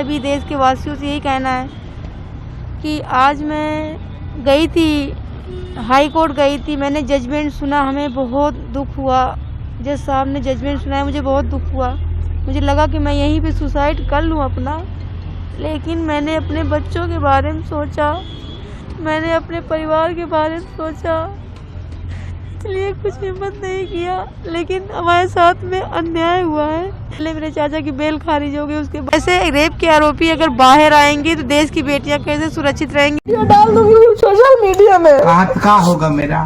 सभी देश के वासियों से यही कहना है कि आज मैं गई थी, हाई कोर्ट गई थी, मैंने जजमेंट सुना, हमें बहुत दुख हुआ। जज साहब ने जजमेंट सुनाया, मुझे बहुत दुख हुआ। मुझे लगा कि मैं यहीं पे सुसाइड कर लूँ अपना, लेकिन मैंने अपने बच्चों के बारे में सोचा, मैंने अपने परिवार के बारे में सोचा, इसलिए कुछ हिम्मत नहीं किया। लेकिन हमारे साथ में अन्याय हुआ है। पहले मेरे चाचा की बेल खारिज हो गई, उसके बाद ऐसे रेप के आरोपी अगर बाहर आएंगे तो देश की बेटियां कैसे सुरक्षित रहेंगी। ये डाल दूंगी सोशल मीडिया में। का होगा मेरा,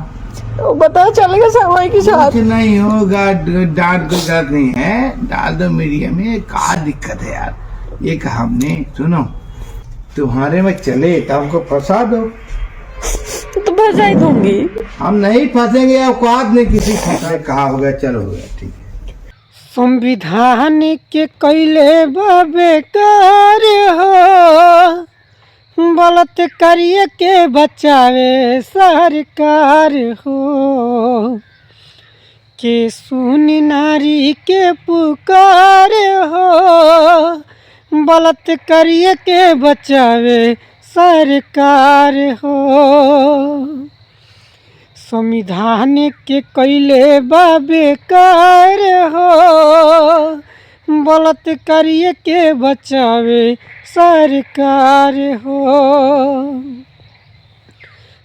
पता चलेगा समय के साथ। कुछ नहीं होगा, डांट कोई गलत नहीं है, डाल दो मीडिया में। क्या दिक्कत है यार, ये कहा हमने, सुनो तुम्हारे में चले तो हमको फंसा दो, तो फंसा ही दूंगी। हम नहीं फंसेंगे, औकात नहीं किसी फंसा। कहा हो गया, चलो हो गया, ठीक है। संविधान के कैले बेकार हो, बलात्कारियों के बचावे सरकार हो, के सुनी नारी के पुकार हो, बलात्कारियों के बचावे सरकार हो। संविधान के कैले बेकार हो, बलात्कारियों के बचावे सरकार हो।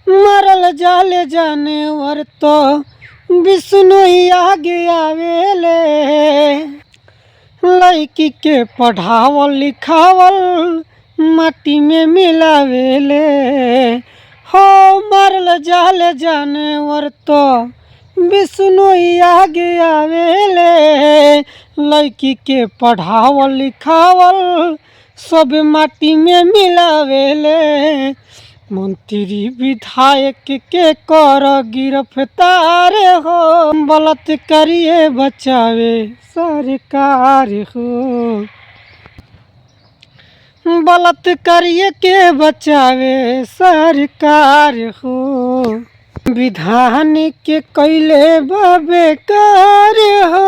मरल जाले जानवर तो विष्णु ही आगे आवेले, लड़की के पढ़ावल लिखावल माटी में मिलावेले हो। मरल जाले जानवर तो विष्णु ही आगे आवेले, लड़की के पढ़ावल लिखावल सब माटी में मिलावेले। मंत्री विधायक के कर गिरफ्तार हो, बलात्कारियों बचावे सरकार हो, बलात्कारियों के बचावे सरकार हो। विधान के कैले बेकार हो,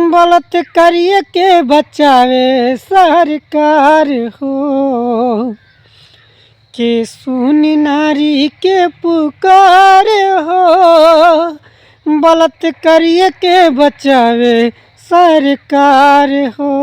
बलात्कारियों के बचावे सरकार हो, के सुनी नारी के पुकार हो, बलात्कारियों के बचावे सरकार हो।